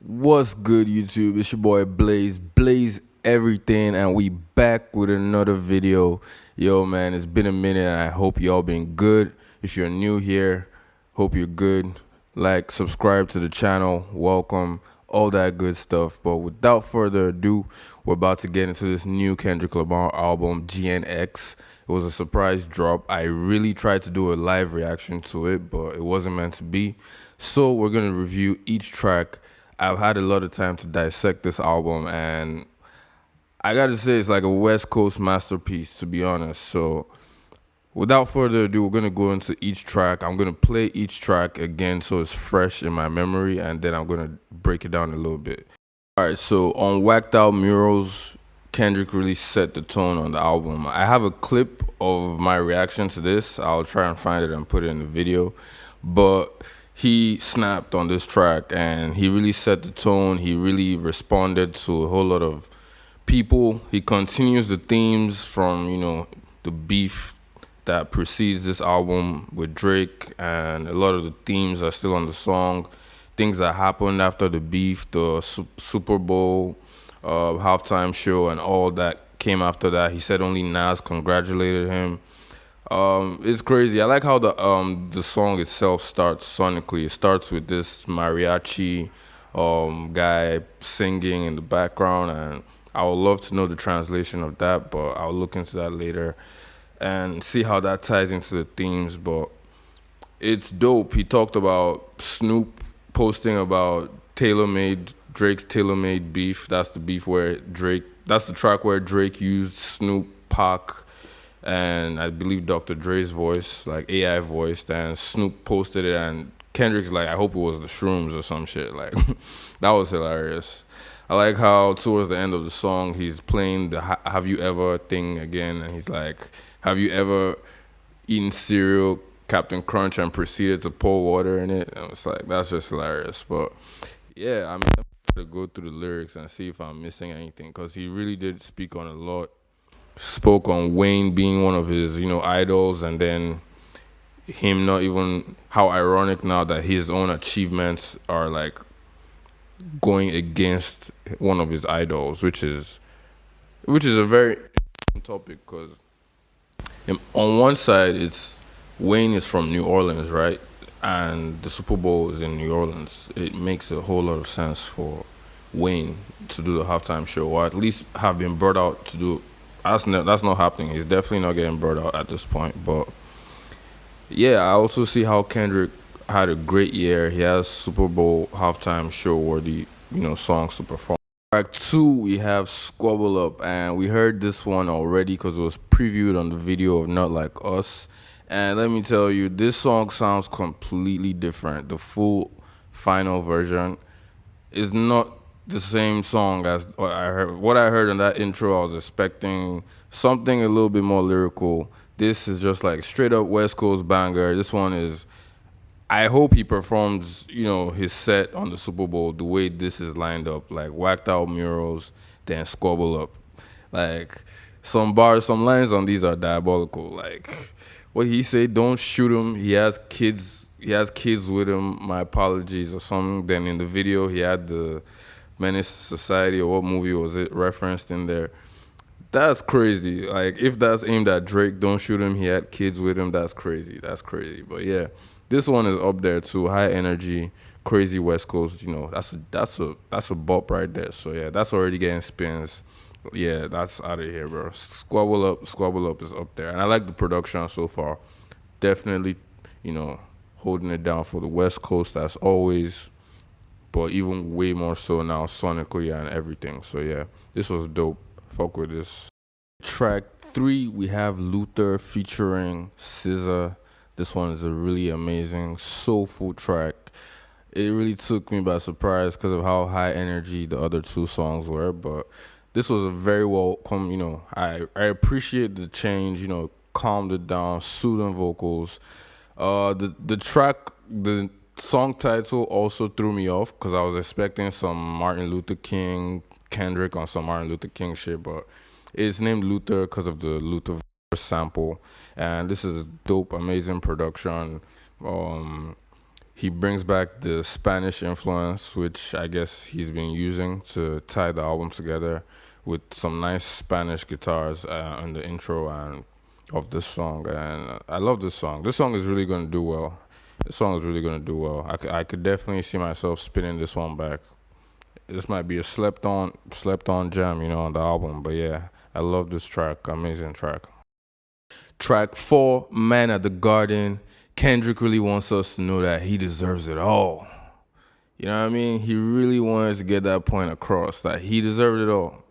What's good, YouTube? It's your boy Blaze everything, and we back with another video. Yo, man, it's been a minute, and I hope y'all been good. If you're new here, hope you're good. Like, subscribe to the channel, welcome, all that good stuff. But without further ado, we're about to get into this new Kendrick Lamar album, GNX. It was a surprise drop. I really tried to do a live reaction to it, but it wasn't meant to be. So we're gonna review each track. I've had a lot of time to dissect this album, and I gotta say it's like a West Coast masterpiece, to be honest. So without further ado, we're gonna go into each track. I'm gonna play each track again so it's fresh in my memory, and then I'm gonna break it down a little bit. All right, so on Whacked Out Murals, Kendrick really set the tone on the album. I have a clip of my reaction to this. I'll try and find it and put it in the video. But he snapped on this track and he really set the tone. He really responded to a whole lot of people. He continues the themes from, the beef that precedes this album with Drake, and a lot of the themes are still on the song. Things that happened after the beef, the Super Bowl halftime show, and all that came after that. He said only Nas congratulated him. It's crazy. I like how the song itself starts sonically. It starts with this mariachi guy singing in the background, and I would love to know the translation of that, but I'll look into that later and see how that ties into the themes. But it's dope. He talked about Snoop posting about Drake's tailor-made beef. That's the beef where that's the track where Drake used Snoop, Pac, and I believe Dr. Dre's voice, like AI voiced, and Snoop posted it, and Kendrick's like, I hope it was the shrooms or some shit. Like, that was hilarious. I like how towards the end of the song, he's playing the Have You Ever thing again, and he's like, have you ever eaten cereal, Captain Crunch, and proceeded to pour water in it? And it's like, that's just hilarious. But yeah, I'm going to go through the lyrics and see if I'm missing anything, because he really did speak on a lot. Spoke on Wayne being one of his, idols, and then him not even, how ironic now that his own achievements are like going against one of his idols, which is a very interesting topic, because on one side it's Wayne is from New Orleans, right? And the Super Bowl is in New Orleans. It makes a whole lot of sense for Wayne to do the halftime show, or at least have been brought out to do. That's not happening. He's definitely not getting brought out at this point. But yeah, I also see how Kendrick had a great year. He has Super Bowl halftime show worthy, songs to perform. Track 2, we have Squabble Up, and we heard this one already because it was previewed on the video of Not Like Us. And let me tell you, this song sounds completely different. The full final version is not the same song as what I heard. What I heard in that intro, I was expecting something a little bit more lyrical. This is just like straight up West Coast banger. This one is, I hope he performs, his set on the Super Bowl the way this is lined up, like Whacked Out Murals, then Squabble Up. Like, some lines on these are diabolical. Like, what he said, don't shoot him. He has kids with him. My apologies or something. Then in the video, he had the Menace Society, or what movie was it referenced in there? That's crazy. Like, if that's aimed at Drake, don't shoot him. He had kids with him. That's crazy. That's crazy. But yeah, this one is up there too. High energy, crazy West Coast. That's a bop right there. So yeah, that's already getting spins. Yeah, that's out of here, bro. Squabble Up is up there, and I like the production so far. Definitely, holding it down for the West Coast as always, but even way more so now sonically and everything. So yeah, this was dope. Fuck with this. Track 3, we have Luther featuring SZA. This one is a really amazing, soulful track. It really took me by surprise because of how high energy the other two songs were, but this was a very welcome, I appreciate the change, calmed it down, soothing vocals. The song title also threw me off because I was expecting some Martin Luther King, Kendrick on some Martin Luther King shit, but it's named Luther because of the Luther sample, and this is dope, amazing production. He brings back the Spanish influence, which I guess he's been using to tie the album together with some nice Spanish guitars on the intro and of this song. And I love this song. This song is really going to do well. This song is really going to do well. I could definitely see myself spinning this one back. This might be a slept on gem, on the album. But yeah, I love this track. Amazing track. Track 4, Man at the Garden. Kendrick really wants us to know that he deserves it all. You know what I mean? He really wants to get that point across that he deserved it all.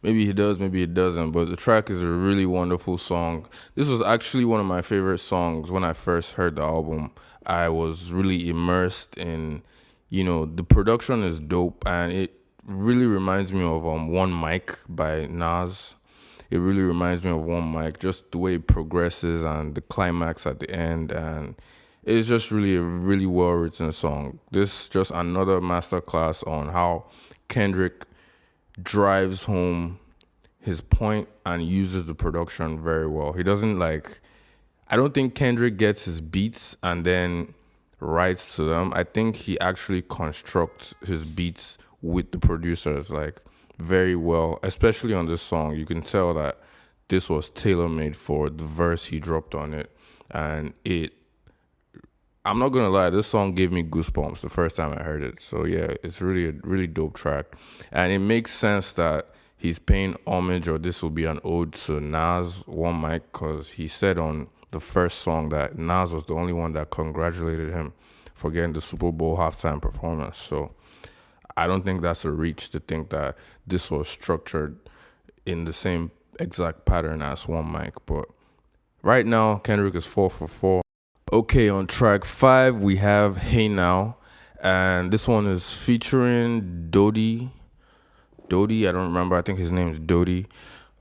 Maybe he does, maybe he doesn't, but the track is a really wonderful song. This was actually one of my favorite songs when I first heard the album. I was really immersed in, the production is dope, and it really reminds me of One Mic by Nas. It really reminds me of One Mic, just the way it progresses and the climax at the end, and it's just really a really well written song. This is just another masterclass on how Kendrick drives home his point and uses the production very well. He doesn't I don't think Kendrick gets his beats and then writes to them. I think he actually constructs his beats with the producers very well, especially on this song. You can tell that this was tailor-made for the verse he dropped on it. And I'm not gonna lie, this song gave me goosebumps the first time I heard it. So yeah, it's really a really dope track. And it makes sense that he's paying homage, or this will be an ode to Nas, One Mic, because he said on the first song that Nas was the only one that congratulated him for getting the Super Bowl halftime performance. So I don't think that's a reach to think that this was structured in the same exact pattern as One Mic. But right now, Kendrick is 4 for 4. Okay, on track 5, we have Hey Now. And this one is featuring Dodie. I don't remember. I think his name is Dodie.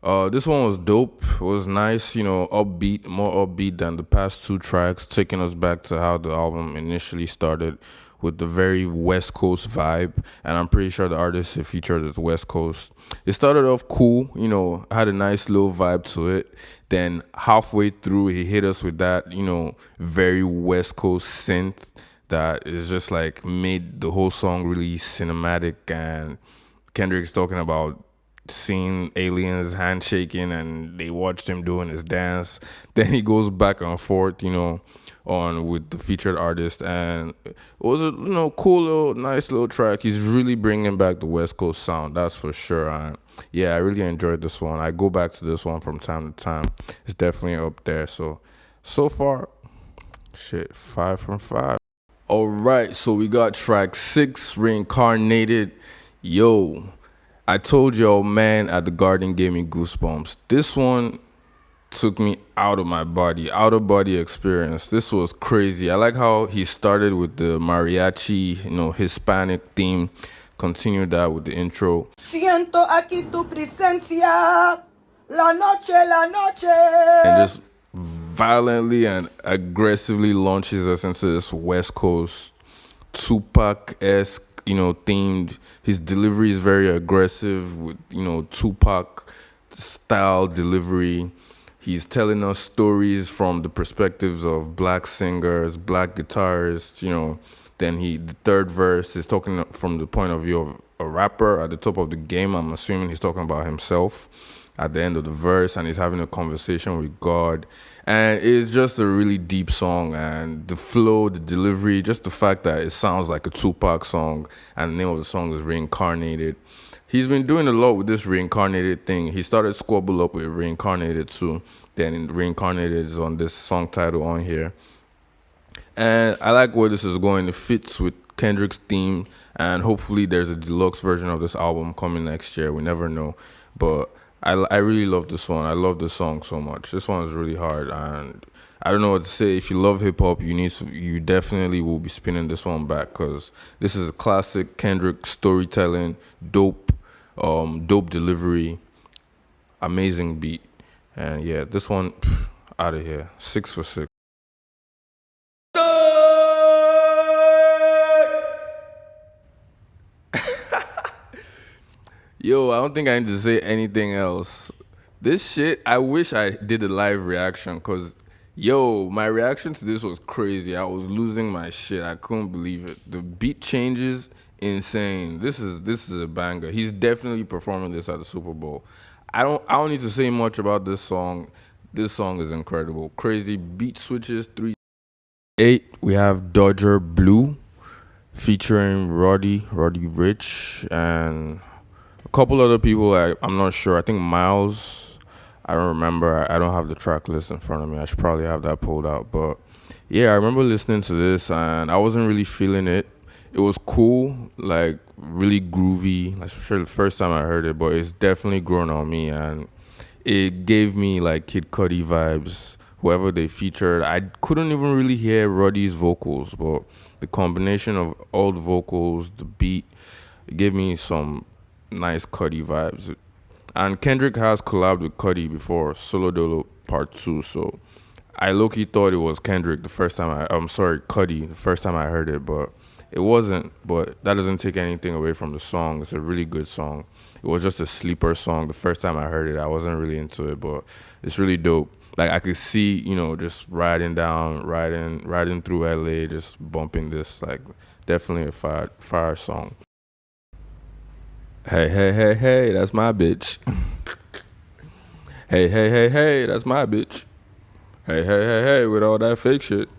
This one was dope. It was nice, upbeat, more upbeat than the past 2 tracks, taking us back to how the album initially started with the very West Coast vibe. And I'm pretty sure the artist it featured is West Coast. It started off cool, had a nice little vibe to it. Then halfway through, he hit us with that, very West Coast synth that is just made the whole song really cinematic. And Kendrick's talking about seeing aliens handshaking and they watched him doing his dance. Then he goes back and forth, on with the featured artist, and it was a cool little nice little track. He's really bringing back the West Coast sound, that's for sure. And yeah, I really enjoyed this one. I go back to this one from time to time. It's definitely up there. So far, 5 from 5. All right, so we got track 6, Reincarnated. Yo, I told y'all, Man at the Garden gave me goosebumps. This one took me out of my body, out of body experience. This was crazy. I like how he started with the mariachi, Hispanic theme, continued that with the intro. Siento aquí tu presencia, la noche, and just violently and aggressively launches us into this West Coast Tupac-esque, themed. His delivery is very aggressive with, Tupac style delivery. He's telling us stories from the perspectives of black singers, black guitarists, Then the third verse is talking from the point of view of a rapper at the top of the game. I'm assuming he's talking about himself at the end of the verse, and he's having a conversation with God. And it's just a really deep song, and the flow, the delivery, just the fact that it sounds like a Tupac song, and the name of the song is Reincarnated. He's been doing a lot with this Reincarnated thing. He started Squabble Up with Reincarnated too. Then Reincarnated is on this song title on here. And I like where this is going. It fits with Kendrick's theme, and hopefully there's a deluxe version of this album coming next year. We never know. But I really love this one. I love this song so much. This one is really hard, and I don't know what to say. If you love hip hop, you definitely will be spinning this one back, because this is a classic Kendrick storytelling, dope delivery, amazing beat, and yeah, this one out of here. 6 for 6. Yo, I don't think I need to say anything else. This shit, I wish I did a live reaction, because Yo, my reaction to this was crazy. I was losing my shit. I couldn't believe it. The beat changes, insane. This is a banger. He's definitely performing this at the Super Bowl. I don't need to say much about this song. This song is incredible. Crazy beat switches. 3-8. We have Dodger Blue featuring Roddy Rich, and a couple other people. I'm not sure. I think Miles. I don't remember. I don't have the track list in front of me. I should probably have that pulled out. But yeah, I remember listening to this and I wasn't really feeling it. It was cool, like really groovy. Like sure the first time I heard it, but it's definitely grown on me and it gave me like Kid Cudi vibes. Whoever they featured, I couldn't even really hear Roddy's vocals, but the combination of all the vocals, the beat, it gave me some nice Cudi vibes. And Kendrick has collabed with Cudi before, Solo Dolo Part 2. So I low-key thought it was Kendrick the first time I'm sorry, Cudi, the first time I heard it, but it wasn't. But that doesn't take anything away from the song. It's a really good song. It was just a sleeper song. The first time I heard it, I wasn't really into it, but it's really dope. Like I could see, just riding through LA, just bumping this. Like definitely a fire song. Hey, hey, hey, hey, that's my bitch. Hey, hey, hey, hey, that's my bitch. Hey, hey, hey, hey, with all that fake shit.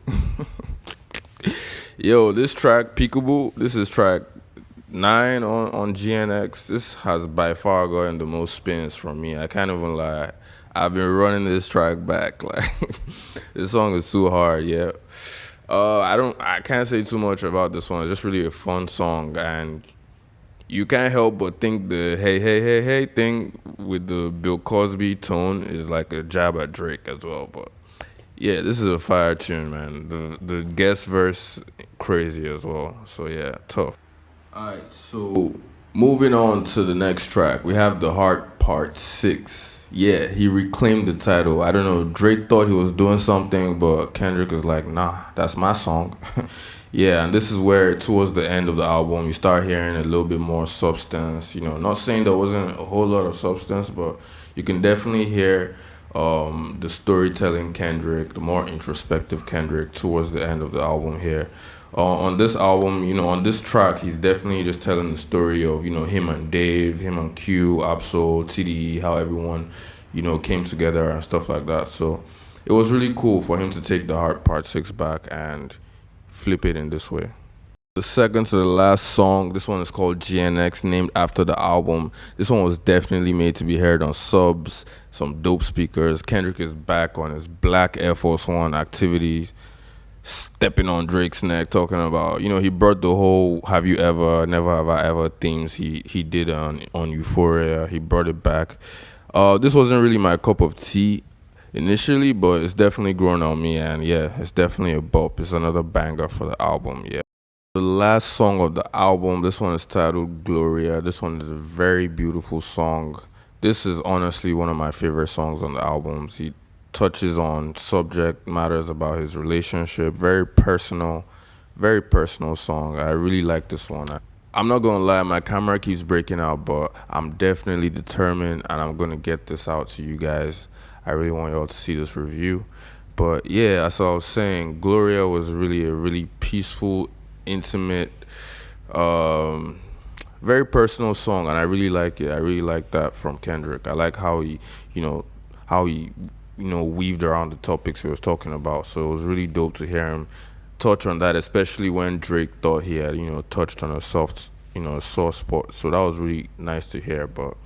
Yo, this track, Peekaboo, this is track 9 on GNX. This has by far gotten the most spins from me. I can't even lie. I've been running this track back. Like, this song is too hard, yeah. I can't say too much about this one. It's just really a fun song, and you can't help but think the hey, hey, hey, hey thing with the Bill Cosby tone is like a jab at Drake as well. But yeah, this is a fire tune, man. The guest verse, crazy as well. So yeah, tough. Alright, so moving on to the next track, we have The Heart Part 6. Yeah, he reclaimed the title. I don't know, Drake thought he was doing something, but Kendrick is like, nah, that's my song. Yeah, and this is where, towards the end of the album, you start hearing a little bit more substance. Not saying there wasn't a whole lot of substance, but you can definitely hear the storytelling Kendrick, the more introspective Kendrick towards the end of the album here. On this album, on this track, he's definitely just telling the story of, him and Dave, him and Q, Absol, TDE, how everyone, came together and stuff like that. So it was really cool for him to take the Heart Part 6 back and flip it in this way. The second to the last song, this one is called GNX, named after the album. This one was definitely made to be heard on subs, some dope speakers. Kendrick is back on his black Air Force One activities, stepping on Drake's neck, talking about, he brought the whole "Have you ever, never have I ever" themes he did on Euphoria. He brought it back. This wasn't really my cup of tea initially, but it's definitely grown on me, and yeah, it's definitely a bop. It's another banger for the album. Yeah. The last song of the album, this one is titled Gloria. This one is a very beautiful song. This is honestly one of my favorite songs on the albums. He touches on subject matters about his relationship. Very personal song. I really like this one. I'm not gonna lie, my camera keeps breaking out, but I'm definitely determined and I'm gonna get this out to you guys. I really want y'all to see this review. But yeah, as I was saying, Gloria was really a really peaceful, intimate, very personal song, and I really like it. I really like that from Kendrick. I like how he weaved around the topics he was talking about. So it was really dope to hear him touch on that, especially when Drake thought he had, touched on a soft spot. So that was really nice to hear. But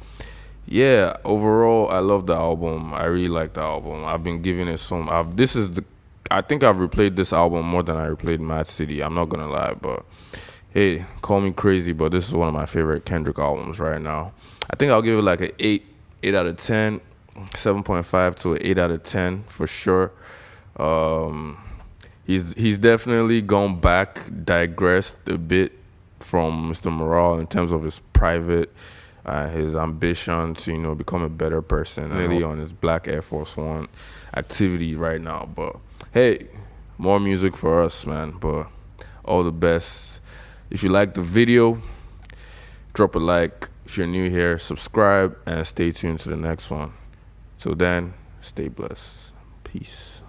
yeah, overall, I love the album. I really like the album. I've been giving it some. I think I've replayed this album more than I replayed Mad City. I'm not gonna lie, but hey, call me crazy, but this is one of my favorite Kendrick albums right now. I think I'll give it like an 8 out of 10, 7.5 to an 8 out of 10 for sure. He's definitely gone back, digressed a bit from Mr. Morale in terms of his private, his ambition to become a better person. Really on his Black Air Force One activity right now. But hey, more music for us, man. But all the best. If you like the video, drop a like. If you're new here, subscribe and stay tuned to the next one. Till then, stay blessed. Peace.